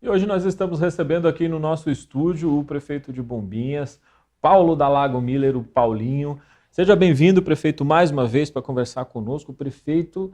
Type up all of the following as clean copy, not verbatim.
E hoje nós estamos recebendo aqui no nosso estúdio o prefeito de Bombinhas, Paulo Dalago Miller, o Paulinho. Seja bem-vindo, prefeito, mais uma vez para conversar conosco. O prefeito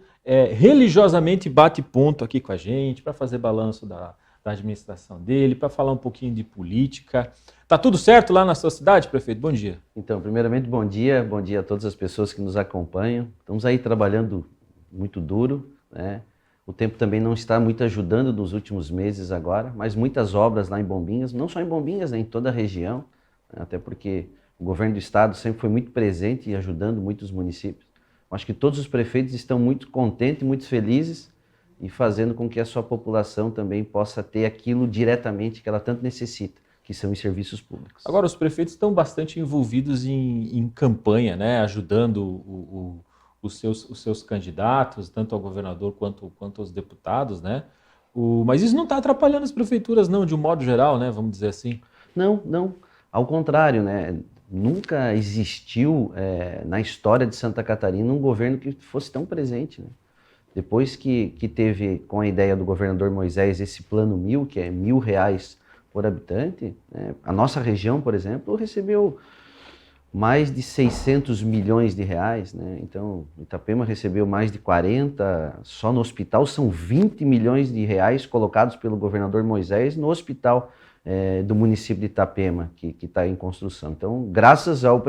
religiosamente bate ponto aqui com a gente para fazer balanço da administração dele, para falar um pouquinho de política. Tá tudo certo lá na sua cidade, prefeito? Bom dia. Então, primeiramente, bom dia a todas as pessoas que nos acompanham. Estamos aí trabalhando muito duro, né? O tempo também não está muito ajudando nos últimos meses agora, mas muitas obras lá em Bombinhas, não só em Bombinhas, né, em toda a região, né, até porque o governo do estado sempre foi muito presente e ajudando muitos municípios. Acho que todos os prefeitos estão muito contentes, muito felizes e fazendo com que a sua população também possa ter aquilo diretamente que ela tanto necessita, que são os serviços públicos. Agora, os prefeitos estão bastante envolvidos em campanha, né, ajudando os seus candidatos, tanto ao governador quanto aos deputados, né? Mas isso não está atrapalhando as prefeituras, não, de um modo geral, né? Vamos dizer assim. Não. Ao contrário, né? Nunca existiu na história de Santa Catarina um governo que fosse tão presente, né? Depois que teve, com a ideia do governador Moisés, esse plano 1000, que é R$1.000 por habitante, né? A nossa região, por exemplo, recebeu mais de 600 milhões de reais, né? Então, Itapema recebeu mais de 40, só no hospital são 20 milhões de reais colocados pelo governador Moisés no hospital do município de Itapema, que está em construção. Então, graças ao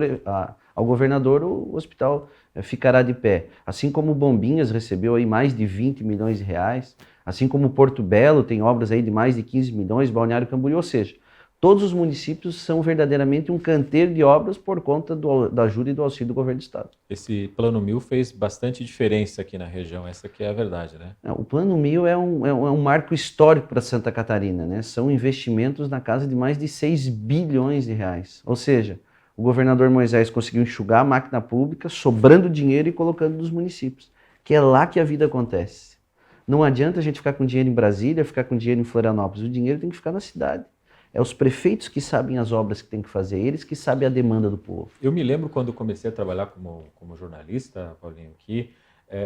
governador, o hospital ficará de pé. Assim como Bombinhas recebeu aí mais de 20 milhões de reais, assim como Porto Belo tem obras aí de mais de 15 milhões, Balneário Camboriú, ou seja, todos os municípios são verdadeiramente um canteiro de obras por conta da ajuda e do auxílio do governo do estado. Esse plano 1000 fez bastante diferença aqui na região, essa que é a verdade, né? O plano 1000 é um marco histórico para Santa Catarina, né? São investimentos na casa de mais de 6 bilhões de reais. Ou seja, o governador Moisés conseguiu enxugar a máquina pública, sobrando dinheiro e colocando nos municípios, que é lá que a vida acontece. Não adianta a gente ficar com dinheiro em Brasília, ficar com dinheiro em Florianópolis, o dinheiro tem que ficar na cidade. É os prefeitos que sabem as obras que tem que fazer, eles que sabem a demanda do povo. Eu me lembro quando comecei a trabalhar como jornalista, Paulinho, que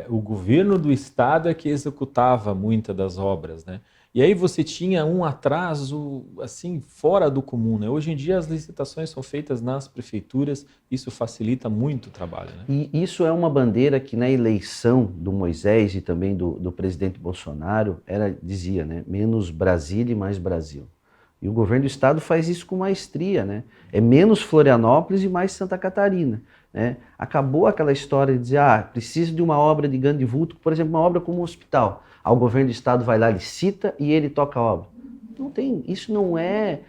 o governo do estado é que executava muitas das obras, né? E aí você tinha um atraso, assim, fora do comum, né? Hoje em dia as licitações são feitas nas prefeituras, isso facilita muito o trabalho, né? E isso é uma bandeira que na eleição do Moisés e também do presidente Bolsonaro, dizia, né? Menos Brasília e mais Brasil. E o governo do estado faz isso com maestria, né? É menos Florianópolis e mais Santa Catarina, né? Acabou aquela história de dizer, precisa de uma obra de grande vulto, por exemplo, uma obra como um hospital. O governo do estado vai lá, licita e ele toca a obra. Não tem, isso não é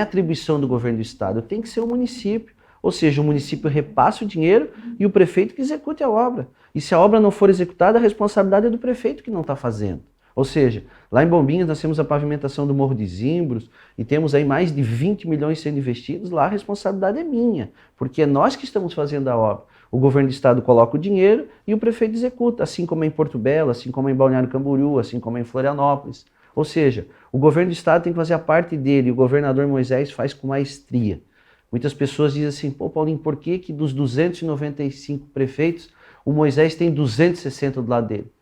atribuição do governo do estado, tem que ser o município. Ou seja, o município repassa o dinheiro e o prefeito que execute a obra. E se a obra não for executada, a responsabilidade é do prefeito que não está fazendo. Ou seja, lá em Bombinhas nós temos a pavimentação do Morro de Zimbros e temos aí mais de 20 milhões sendo investidos, lá a responsabilidade é minha, porque é nós que estamos fazendo a obra. O governo do estado coloca o dinheiro e o prefeito executa, assim como é em Porto Belo, assim como é em Balneário Camboriú, assim como é em Florianópolis. Ou seja, o governo do estado tem que fazer a parte dele e o governador Moisés faz com maestria. Muitas pessoas dizem assim, Paulinho, por que dos 295 prefeitos, o Moisés tem 260 do lado dele?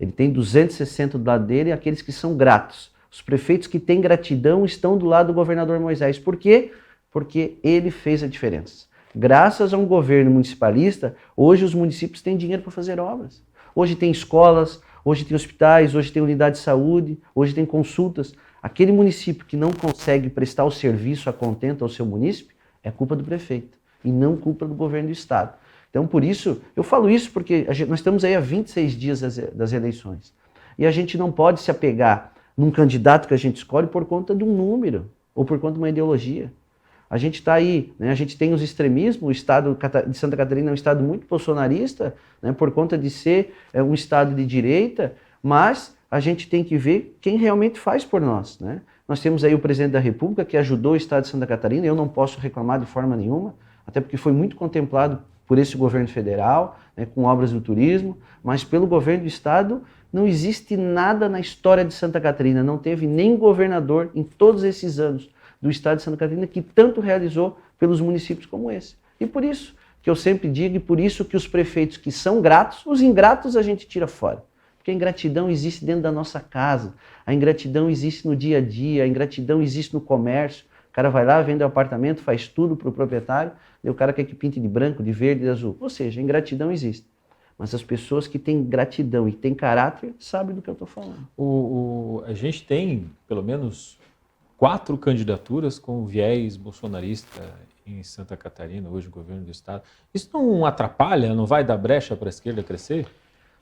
Ele tem 260 do lado dele, aqueles que são gratos. Os prefeitos que têm gratidão estão do lado do governador Moisés. Por quê? Porque ele fez a diferença. Graças a um governo municipalista, hoje os municípios têm dinheiro para fazer obras. Hoje tem escolas, hoje tem hospitais, hoje tem unidade de saúde, hoje tem consultas. Aquele município que não consegue prestar o serviço a contento ao seu município, é culpa do prefeito e não culpa do governo do estado. Então, por isso, eu falo isso porque nós estamos aí há 26 dias das eleições. E a gente não pode se apegar num candidato que a gente escolhe por conta de um número ou por conta de uma ideologia. A gente está aí, né, a gente tem os extremismos, o estado de Santa Catarina é um estado muito bolsonarista, né, por conta de ser um estado de direita, mas a gente tem que ver quem realmente faz por nós, né? Nós temos aí o presidente da República que ajudou o estado de Santa Catarina, eu não posso reclamar de forma nenhuma, até porque foi muito contemplado por esse governo federal, né, com obras do turismo, mas pelo governo do estado não existe nada na história de Santa Catarina, não teve nem governador em todos esses anos do estado de Santa Catarina que tanto realizou pelos municípios como esse. E por isso que eu sempre digo, e por isso que os prefeitos que são gratos, os ingratos a gente tira fora. Porque a ingratidão existe dentro da nossa casa, a ingratidão existe no dia a dia, a ingratidão existe no comércio. O cara vai lá, vende o apartamento, faz tudo para o proprietário, e o cara quer que pinte de branco, de verde, de azul. Ou seja, a ingratidão existe. Mas as pessoas que têm gratidão e têm caráter sabem do que eu estou falando. A gente tem, pelo menos, 4 candidaturas com viés bolsonarista em Santa Catarina, hoje o governo do estado. Isso não atrapalha, não vai dar brecha para a esquerda crescer?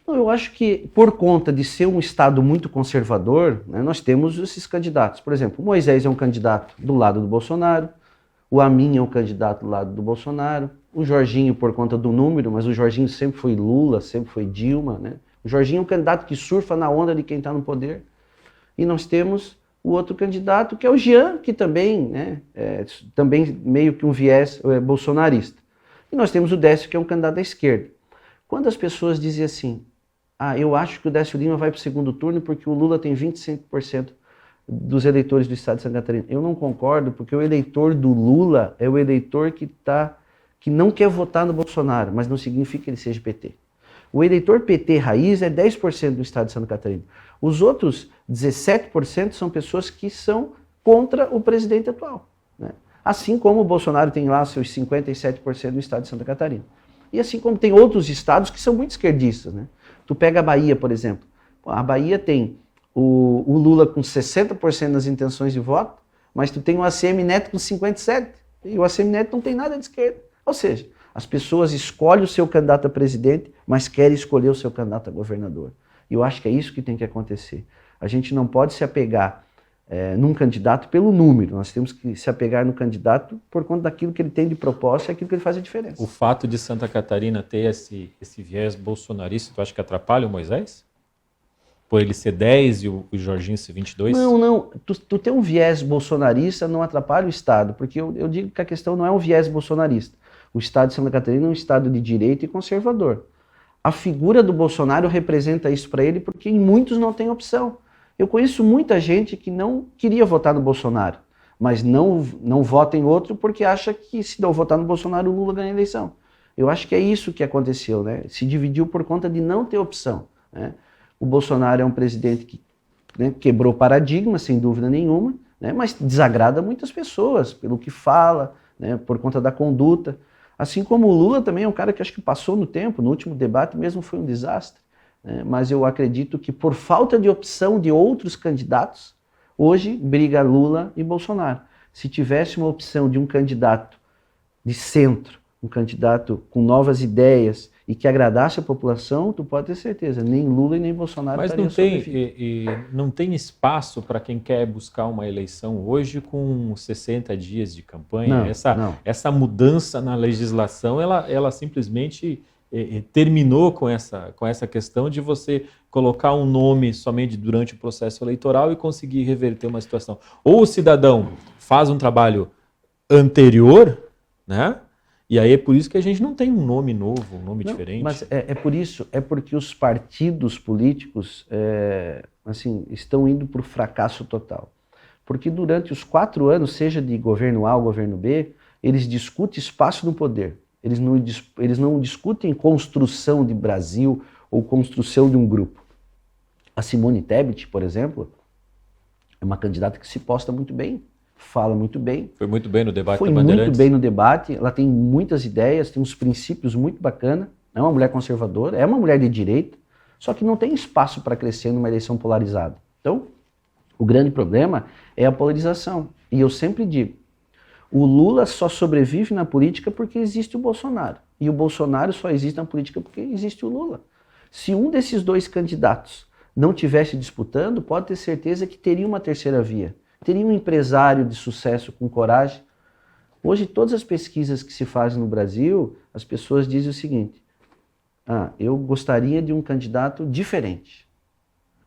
Não, eu acho que por conta de ser um estado muito conservador, né, nós temos esses candidatos. Por exemplo, o Moisés é um candidato do lado do Bolsonaro, o Amin é um candidato do lado do Bolsonaro, o Jorginho por conta do número, mas o Jorginho sempre foi Lula, sempre foi Dilma, né? O Jorginho é um candidato que surfa na onda de quem está no poder. E nós temos o outro candidato, que é o Jean, que também, né, também meio que um viés bolsonarista. E nós temos o Décio, que é um candidato da esquerda. Quando as pessoas dizem assim, eu acho que o Décio Lima vai para o segundo turno porque o Lula tem 25% dos eleitores do estado de Santa Catarina. Eu não concordo, porque o eleitor do Lula é o eleitor que não quer votar no Bolsonaro, mas não significa que ele seja PT. O eleitor PT raiz é 10% do estado de Santa Catarina. Os outros 17% são pessoas que são contra o presidente atual, né? Assim como o Bolsonaro tem lá seus 57% do estado de Santa Catarina. E assim como tem outros estados que são muito esquerdistas, né? Tu pega a Bahia, por exemplo. A Bahia tem o Lula com 60% das intenções de voto, mas tu tem o ACM Neto com 57%. E o ACM Neto não tem nada de esquerda. Ou seja, as pessoas escolhem o seu candidato a presidente, mas querem escolher o seu candidato a governador. E eu acho que é isso que tem que acontecer. A gente não pode se apegar num candidato pelo número, nós temos que se apegar no candidato por conta daquilo que ele tem de proposta e aquilo que ele faz a diferença. O fato de Santa Catarina ter esse viés bolsonarista, tu acha que atrapalha o Moisés? Por ele ser 10 e o Jorginho ser 22? Não. Tu ter um viés bolsonarista não atrapalha o Estado, porque eu digo que a questão não é um viés bolsonarista. O Estado de Santa Catarina é um Estado de direita e conservador. A figura do Bolsonaro representa isso para ele, porque em muitos não tem opção. Eu conheço muita gente que não queria votar no Bolsonaro, mas não vota em outro porque acha que se não votar no Bolsonaro, o Lula ganha a eleição. Eu acho que é isso que aconteceu, né? Se dividiu por conta de não ter opção, né? O Bolsonaro é um presidente que, né, quebrou paradigma, sem dúvida nenhuma, né, mas desagrada muitas pessoas pelo que fala, né, por conta da conduta. Assim como o Lula também é um cara que acho que passou no tempo, no último debate mesmo foi um desastre. Mas eu acredito que por falta de opção de outros candidatos, hoje briga Lula e Bolsonaro. Se tivesse uma opção de um candidato de centro, um candidato com novas ideias e que agradasse a população, tu pode ter certeza, nem Lula e nem Bolsonaro estariam sobrevividos. Mas não tem espaço para quem quer buscar uma eleição hoje com 60 dias de campanha? Não. Essa mudança na legislação, ela simplesmente terminou com essa questão de você colocar um nome somente durante o processo eleitoral e conseguir reverter uma situação. Ou o cidadão faz um trabalho anterior, né? E aí é por isso que a gente não tem um nome novo, um nome diferente. Mas é porque os partidos políticos assim, estão indo para o fracasso total. Porque durante os 4 anos, seja de governo A ou governo B, eles discutem espaço no poder. Eles não discutem construção de Brasil ou construção de um grupo. A Simone Tebet, por exemplo, é uma candidata que se posta muito bem, fala muito bem. Foi muito bem no debate da Bandeirantes. Foi muito bem no debate, ela tem muitas ideias, tem uns princípios muito bacanas, é uma mulher conservadora, é uma mulher de direita, só que não tem espaço para crescer numa eleição polarizada. Então, o grande problema é a polarização. E eu sempre digo, o Lula só sobrevive na política porque existe o Bolsonaro. E o Bolsonaro só existe na política porque existe o Lula. Se um desses 2 candidatos não estivesse disputando, pode ter certeza que teria uma terceira via. Teria um empresário de sucesso com coragem. Hoje, todas as pesquisas que se fazem no Brasil, as pessoas dizem o seguinte, eu gostaria de um candidato diferente.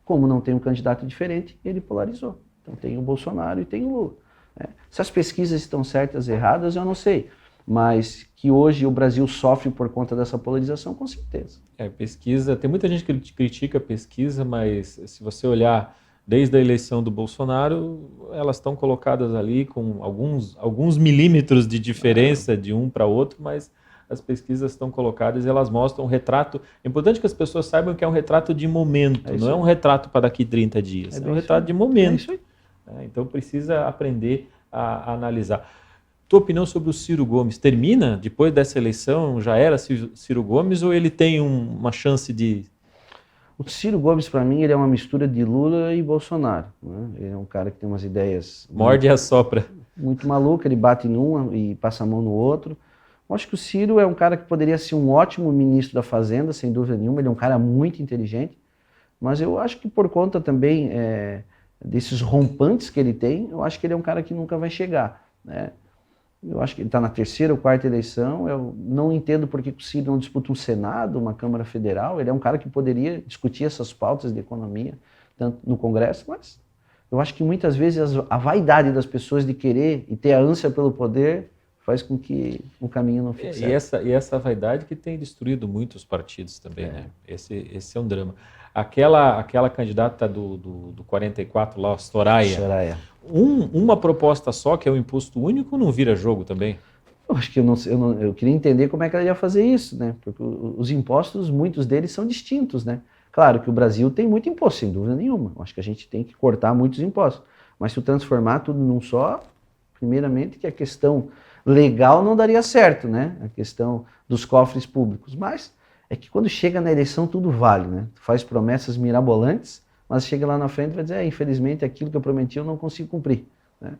Como não tem um candidato diferente, ele polarizou. Então tem o Bolsonaro e tem o Lula. Se as pesquisas estão certas ou erradas, eu não sei. Mas que hoje o Brasil sofre por conta dessa polarização, com certeza. Pesquisa, tem muita gente que critica a pesquisa, mas se você olhar desde a eleição do Bolsonaro, elas estão colocadas ali com alguns milímetros de diferença de um para outro, mas as pesquisas estão colocadas e elas mostram um retrato. É importante que as pessoas saibam que é um retrato de momento, não é um retrato para daqui 30 dias, é um retrato de momento. Então precisa aprender a analisar. Tua opinião sobre o Ciro Gomes, termina depois dessa eleição? Já era Ciro Gomes ou ele tem uma chance de... O Ciro Gomes, para mim, ele é uma mistura de Lula e Bolsonaro, né? Ele é um cara que tem umas ideias... Morde e assopra. Muito maluco, ele bate num e passa a mão no outro. Eu acho que o Ciro é um cara que poderia ser um ótimo ministro da Fazenda, sem dúvida nenhuma. Ele é um cara muito inteligente, mas eu acho que por conta também desses rompantes que ele tem, eu acho que ele é um cara que nunca vai chegar, né? Eu acho que ele está na terceira ou quarta eleição. Eu não entendo por que o Ciro não disputa um Senado, uma Câmara Federal. Ele é um cara que poderia discutir essas pautas de economia tanto no Congresso, mas eu acho que muitas vezes a vaidade das pessoas de querer e ter a ânsia pelo poder faz com que o caminho não fique certo. E essa vaidade que tem destruído muitos partidos também, né? Esse é um drama. Aquela candidata do 44 lá, Soraya. Uma proposta só, que é o imposto único, não vira jogo também? Eu acho que eu queria entender como é que ela ia fazer isso, né? Porque os impostos, muitos deles são distintos, né? Claro que o Brasil tem muito imposto, sem dúvida nenhuma. Eu acho que a gente tem que cortar muitos impostos. Mas se eu transformar tudo num só, primeiramente que a questão legal não daria certo, né? A questão dos cofres públicos. Mas é que quando chega na eleição tudo vale, né? Tu faz promessas mirabolantes, mas chega lá na frente e vai dizer, infelizmente aquilo que eu prometi eu não consigo cumprir, né?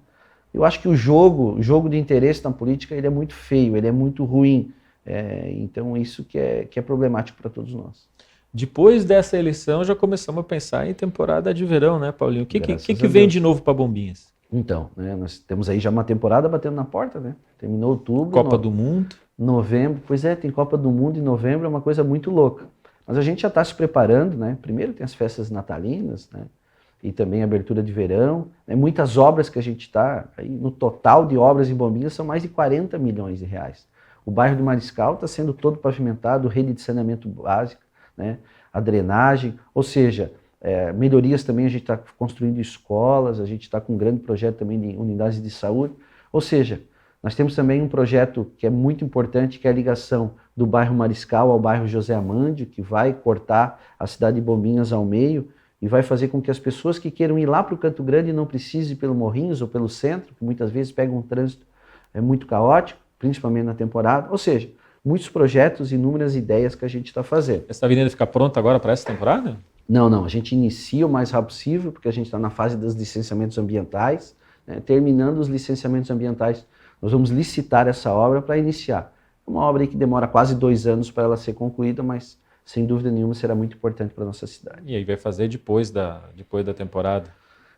Eu acho que o jogo de interesse na política, ele é muito feio, ele é muito ruim. Então isso que é problemático para todos nós. Depois dessa eleição já começamos a pensar em temporada de verão, né, Paulinho? O que vem de novo para Bombinhas? Então, né, nós temos aí já uma temporada batendo na porta, né? Terminou outubro. Copa do Mundo. Novembro, pois tem Copa do Mundo em novembro, é uma coisa muito louca. Mas a gente já está se preparando, né? Primeiro tem as festas natalinas, né? E também a abertura de verão. Né? Muitas obras que a gente está, no total de obras em Bombinhas são mais de 40 milhões de reais. O bairro do Mariscal está sendo todo pavimentado, rede de saneamento básico, né? A drenagem, ou seja, melhorias também, a gente está construindo escolas, a gente está com um grande projeto também de unidades de saúde. Ou seja, nós temos também um projeto que é muito importante, que é a ligação do bairro Mariscal ao bairro José Amândio, que vai cortar a cidade de Bombinhas ao meio e vai fazer com que as pessoas que queiram ir lá para o Canto Grande não precisem ir pelo Morrinhos ou pelo centro, que muitas vezes pegam um trânsito muito caótico, principalmente na temporada. Ou seja, muitos projetos e inúmeras ideias que a gente está fazendo. Essa avenida fica pronta agora para essa temporada? Não, a gente inicia o mais rápido possível, porque a gente está na fase dos licenciamentos ambientais, né? Terminando os licenciamentos ambientais, nós vamos licitar essa obra para iniciar. É uma obra aí que demora quase 2 anos para ela ser concluída, mas sem dúvida nenhuma será muito importante para a nossa cidade. E aí vai fazer depois da temporada?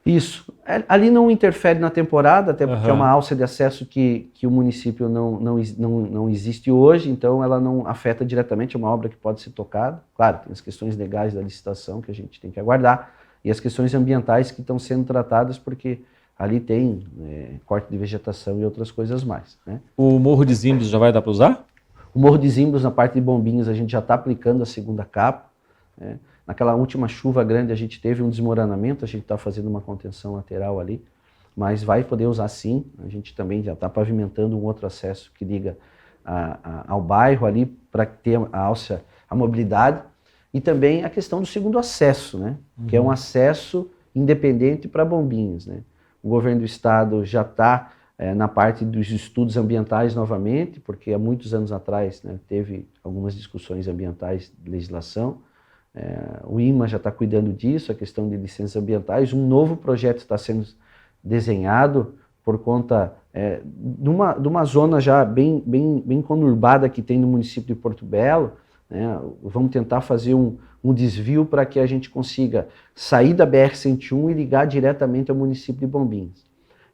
Isso. Ali não interfere na temporada, até porque é uma alça de acesso que o município não existe hoje, então ela não afeta diretamente, é uma obra que pode ser tocada. Claro, tem as questões legais da licitação que a gente tem que aguardar e as questões ambientais que estão sendo tratadas porque ali tem corte de vegetação e outras coisas mais, né? O Morro de Zimbros já vai dar para usar? O Morro de Zimbros, na parte de Bombinhas, a gente já está aplicando a segunda capa, né? Naquela última chuva grande a gente teve um desmoronamento, a gente está fazendo uma contenção lateral ali, mas vai poder usar sim. A gente também já está pavimentando um outro acesso que liga ao bairro ali para ter a mobilidade e também a questão do segundo acesso, né? Que é um acesso independente para Bombinhas, né? O governo do estado já está na parte dos estudos ambientais novamente, porque há muitos anos atrás, né, teve algumas discussões ambientais de legislação. O IMA já está cuidando disso, a questão de licenças ambientais. Um novo projeto está sendo desenhado por conta de uma zona já bem conurbada que tem no município de Porto Belo, né? Vamos tentar fazer um desvio para que a gente consiga sair da BR-101 e ligar diretamente ao município de Bombinhas.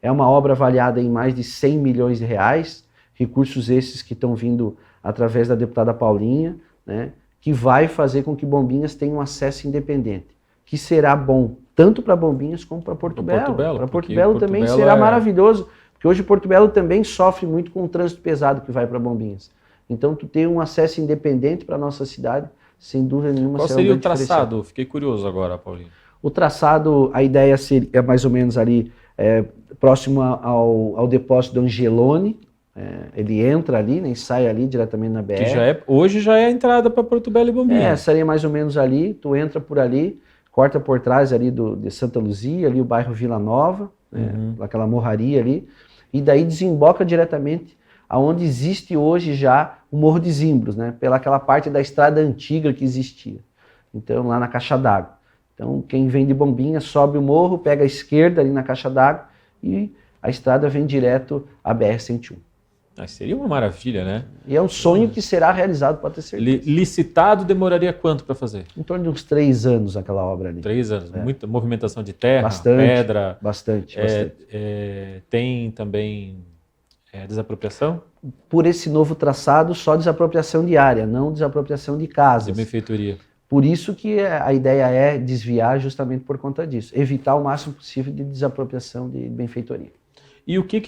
É uma obra avaliada em mais de 100 milhões de reais, recursos esses que estão vindo através da deputada Paulinha, né? Que vai fazer com que Bombinhas tenha um acesso independente, que será bom tanto para Bombinhas como para Porto Belo. Para Porto Belo também será maravilhoso, porque hoje Porto Belo também sofre muito com o trânsito pesado que vai para Bombinhas. Então, tu ter um acesso independente para a nossa cidade, sem dúvida nenhuma, Qual seria o traçado? Fiquei curioso agora, Paulinho. O traçado, a ideia seria mais ou menos ali, próximo ao depósito do Angelone, Ele entra ali, né, e sai ali diretamente na BR. Que hoje já é a entrada para Porto Belo e Bombinhas. Seria mais ou menos ali, tu entra por ali, corta por trás ali de Santa Luzia, ali o bairro Vila Nova, aquela morraria ali, e daí desemboca diretamente aonde existe hoje já o Morro de Zimbros, né, pelaquela parte da estrada antiga que existia. Então, lá na Caixa d'Água. Então, quem vem de Bombinhas sobe o morro, pega a esquerda ali na Caixa d'Água e a estrada vem direto à BR-101. Seria uma maravilha, né? E é um sonho que será realizado, pode ter certeza. Licitado demoraria quanto para fazer? Em torno de uns 3 anos aquela obra ali. 3 anos. Muita movimentação de terra, bastante, pedra. Bastante. Tem também desapropriação? Por esse novo traçado, só desapropriação de área, não desapropriação de casas. De benfeitoria. Por isso que a ideia é desviar justamente por conta disso. Evitar o máximo possível de desapropriação de benfeitoria. E o que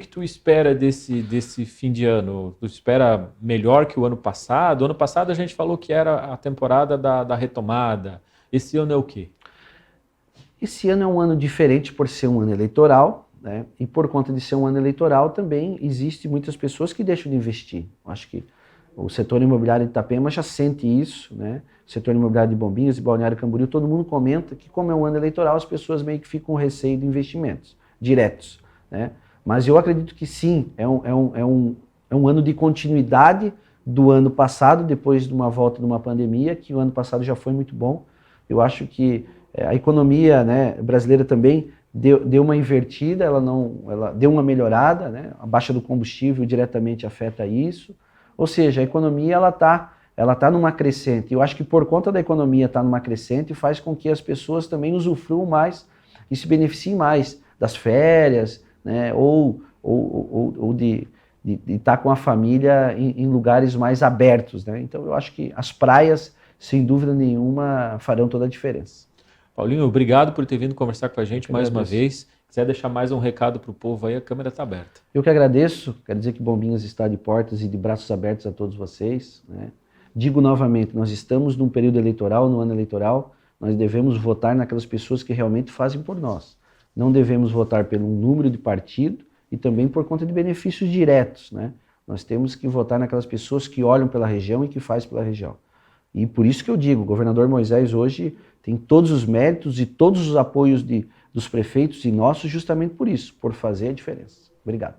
tu espera desse fim de ano? Tu espera melhor que o ano passado? O ano passado a gente falou que era a temporada da retomada. Esse ano é o quê? Esse ano é um ano diferente por ser um ano eleitoral, né? E por conta de ser um ano eleitoral também existe muitas pessoas que deixam de investir. Acho que o setor imobiliário de Itapema já sente isso, né? O setor imobiliário de Bombinhas e Balneário Camboriú, todo mundo comenta que como é um ano eleitoral as pessoas meio que ficam com receio de investimentos diretos. Né? Mas eu acredito que sim, é um ano de continuidade do ano passado, depois de uma volta de uma pandemia, que o ano passado já foi muito bom. Eu acho que a economia, né, brasileira também deu uma invertida, ela deu uma melhorada, né? A baixa do combustível diretamente afeta isso. Ou seja, a economia ela tá numa crescente. Eu acho que por conta da economia estar numa crescente, faz com que as pessoas também usufruam mais e se beneficiem mais das férias, né, ou de estar com a família em lugares mais abertos, né? Então eu acho que as praias, sem dúvida nenhuma, farão toda a diferença. Paulinho, obrigado por ter vindo conversar com a gente mais uma vez. Se quiser deixar mais um recado para o povo aí, a câmera está aberta. Eu que agradeço, quero dizer que Bombinhas está de portas e de braços abertos a todos vocês, né? Digo novamente, nós estamos num período eleitoral, no ano eleitoral, nós devemos votar naquelas pessoas que realmente fazem por nós. Não devemos votar pelo número de partido e também por conta de benefícios diretos, né? Nós temos que votar naquelas pessoas que olham pela região e que fazem pela região. E por isso que eu digo, o governador Moisés hoje tem todos os méritos e todos os apoios dos prefeitos e nossos justamente por isso, por fazer a diferença. Obrigado.